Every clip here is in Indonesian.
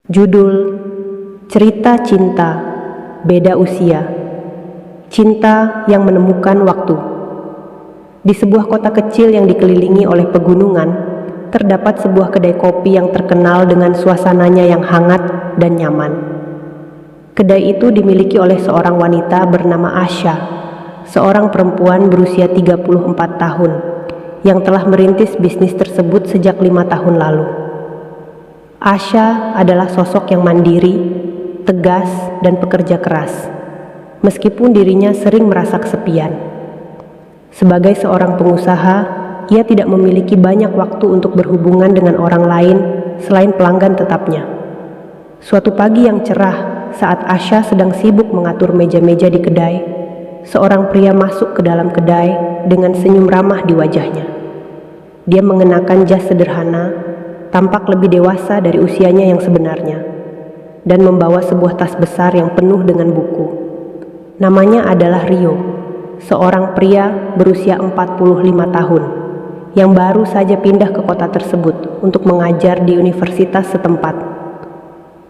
Judul: Cerita Cinta Beda Usia. Cinta yang menemukan waktu. Di sebuah kota kecil yang dikelilingi oleh pegunungan, terdapat sebuah kedai kopi yang terkenal dengan suasananya yang hangat dan nyaman. Kedai itu dimiliki oleh seorang wanita bernama Asha, seorang perempuan berusia 34 tahun, yang telah merintis bisnis tersebut sejak 5 tahun lalu. Asha adalah sosok yang mandiri, tegas, dan pekerja keras, meskipun dirinya sering merasa kesepian. Sebagai seorang pengusaha, ia tidak memiliki banyak waktu untuk berhubungan dengan orang lain selain pelanggan tetapnya. Suatu pagi yang cerah, saat Asha sedang sibuk mengatur meja-meja di kedai, seorang pria masuk ke dalam kedai dengan senyum ramah di wajahnya. Dia mengenakan jas sederhana, tampak lebih dewasa dari usianya yang sebenarnya, dan membawa sebuah tas besar yang penuh dengan buku. Namanya adalah Rio, seorang pria berusia 45 tahun, yang baru saja pindah ke kota tersebut untuk mengajar di universitas setempat.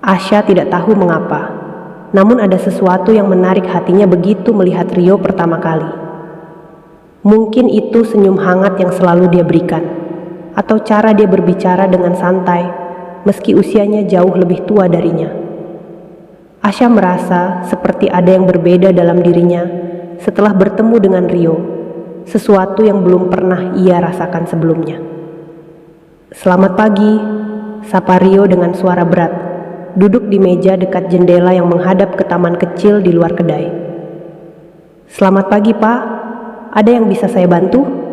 Asha tidak tahu mengapa, namun ada sesuatu yang menarik hatinya begitu melihat Rio pertama kali. Mungkin itu senyum hangat yang selalu dia berikan, atau cara dia berbicara dengan santai, meski usianya jauh lebih tua darinya. Asha merasa seperti ada yang berbeda dalam dirinya setelah bertemu dengan Rio, sesuatu yang belum pernah ia rasakan sebelumnya. "Selamat pagi," sapa Rio dengan suara berat, duduk di meja dekat jendela yang menghadap ke taman kecil di luar kedai. "Selamat pagi, Pak. Ada yang bisa saya bantu?"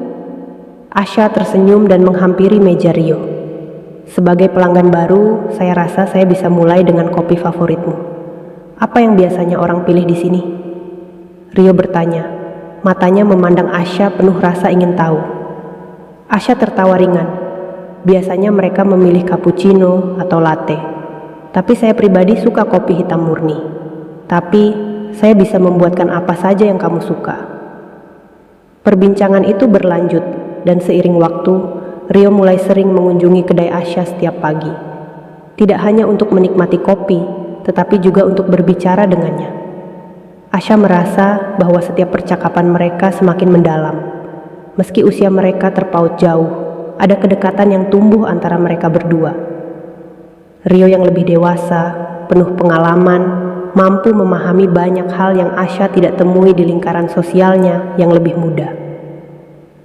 Asha tersenyum dan menghampiri meja Rio. "Sebagai pelanggan baru, saya rasa saya bisa mulai dengan kopi favoritmu. Apa yang biasanya orang pilih di sini?" Rio bertanya, matanya memandang Asha penuh rasa ingin tahu. Asha tertawa ringan. "Biasanya mereka memilih cappuccino atau latte. Tapi saya pribadi suka kopi hitam murni. Tapi saya bisa membuatkan apa saja yang kamu suka." Perbincangan itu berlanjut, dan seiring waktu, Rio mulai sering mengunjungi kedai Asha setiap pagi. Tidak hanya untuk menikmati kopi, tetapi juga untuk berbicara dengannya. Asha merasa bahwa setiap percakapan mereka semakin mendalam. Meski usia mereka terpaut jauh, ada kedekatan yang tumbuh antara mereka berdua. Rio yang lebih dewasa, penuh pengalaman, mampu memahami banyak hal yang Asha tidak temui di lingkaran sosialnya yang lebih muda.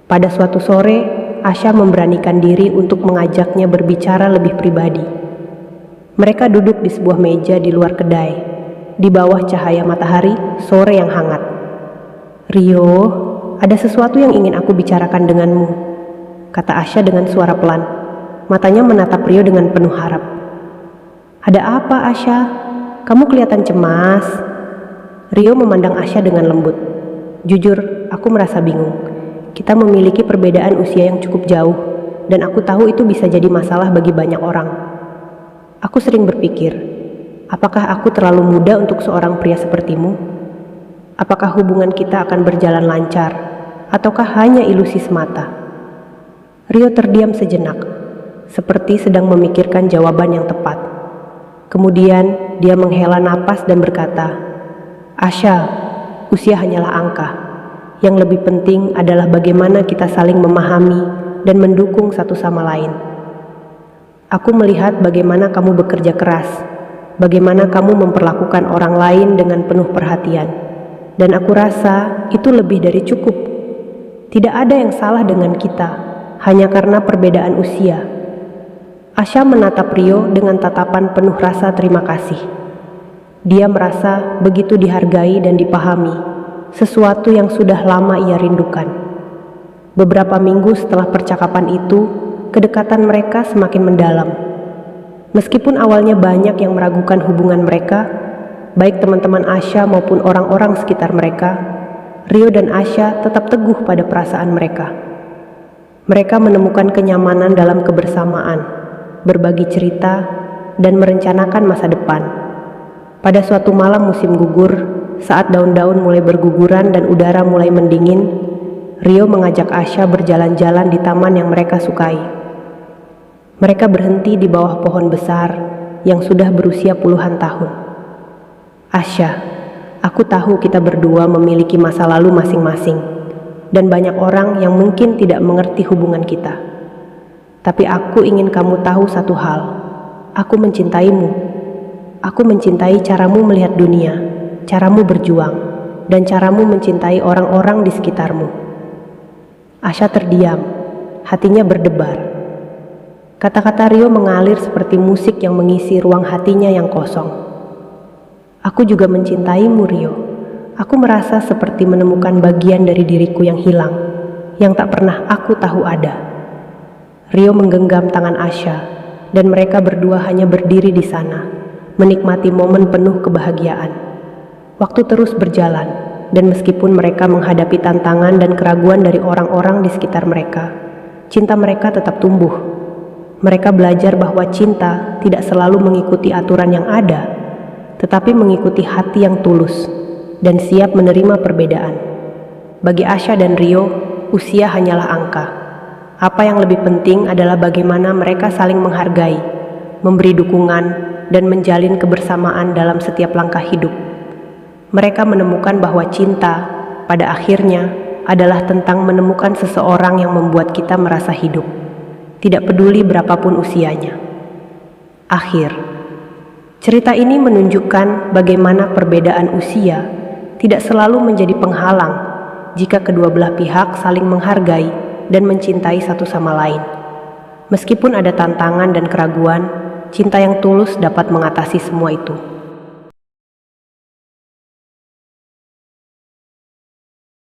Pada suatu sore, Asha memberanikan diri untuk mengajaknya berbicara lebih pribadi. Mereka duduk di sebuah meja di luar kedai, di bawah cahaya matahari sore yang hangat. "Rio, ada sesuatu yang ingin aku bicarakan denganmu," kata Asha dengan suara pelan. Matanya menatap Rio dengan penuh harap. "Ada apa, Asha? Kamu kelihatan cemas." Rio memandang Asha dengan lembut. "Jujur, aku merasa bingung. Kita memiliki perbedaan usia yang cukup jauh, dan aku tahu itu bisa jadi masalah bagi banyak orang. Aku sering berpikir, apakah aku terlalu muda untuk seorang pria sepertimu? Apakah hubungan kita akan berjalan lancar, ataukah hanya ilusi semata?" Rio terdiam sejenak, seperti sedang memikirkan jawaban yang tepat. Kemudian dia menghela napas dan berkata, "Asha, usia hanyalah angka. Yang lebih penting adalah bagaimana kita saling memahami dan mendukung satu sama lain. Aku melihat bagaimana kamu bekerja keras, bagaimana kamu memperlakukan orang lain dengan penuh perhatian, dan aku rasa itu lebih dari cukup. Tidak ada yang salah dengan kita, hanya karena perbedaan usia." Asha menatap Rio dengan tatapan penuh rasa terima kasih. Dia merasa begitu dihargai dan dipahami, sesuatu yang sudah lama ia rindukan. Beberapa minggu setelah percakapan itu, kedekatan mereka semakin mendalam. Meskipun awalnya banyak yang meragukan hubungan mereka, baik teman-teman Asha maupun orang-orang sekitar mereka, Rio dan Asha tetap teguh pada perasaan mereka. Mereka menemukan kenyamanan dalam kebersamaan, berbagi cerita, dan merencanakan masa depan. Pada suatu malam musim gugur, saat daun-daun mulai berguguran dan udara mulai mendingin, Rio mengajak Asha berjalan-jalan di taman yang mereka sukai. Mereka berhenti di bawah pohon besar, yang sudah berusia puluhan tahun. Asya, aku tahu kita berdua memiliki masa lalu masing-masing, dan banyak orang yang mungkin tidak mengerti hubungan kita. Tapi aku ingin kamu tahu satu hal, aku mencintaimu. Aku mencintai caramu melihat dunia, caramu berjuang, dan caramu mencintai orang-orang di sekitarmu. Asya terdiam, hatinya berdebar. Kata-kata Rio mengalir seperti musik yang mengisi ruang hatinya yang kosong. Aku juga mencintaimu, Rio. Aku merasa seperti menemukan bagian dari diriku yang hilang, yang tak pernah aku tahu ada. Rio menggenggam tangan Asya, dan mereka berdua hanya berdiri di sana, menikmati momen penuh kebahagiaan. Waktu terus berjalan, dan meskipun mereka menghadapi tantangan dan keraguan dari orang-orang di sekitar mereka, cinta mereka tetap tumbuh. Mereka belajar bahwa cinta tidak selalu mengikuti aturan yang ada, tetapi mengikuti hati yang tulus dan siap menerima perbedaan. Bagi Asya dan Rio, usia hanyalah angka. Apa yang lebih penting adalah bagaimana mereka saling menghargai, memberi dukungan, dan menjalin kebersamaan dalam setiap langkah hidup. Mereka menemukan bahwa cinta, pada akhirnya, adalah tentang menemukan seseorang yang membuat kita merasa hidup, tidak peduli berapapun usianya. Akhir, cerita ini menunjukkan bagaimana perbedaan usia tidak selalu menjadi penghalang jika kedua belah pihak saling menghargai dan mencintai satu sama lain. Meskipun ada tantangan dan keraguan, cinta yang tulus dapat mengatasi semua itu.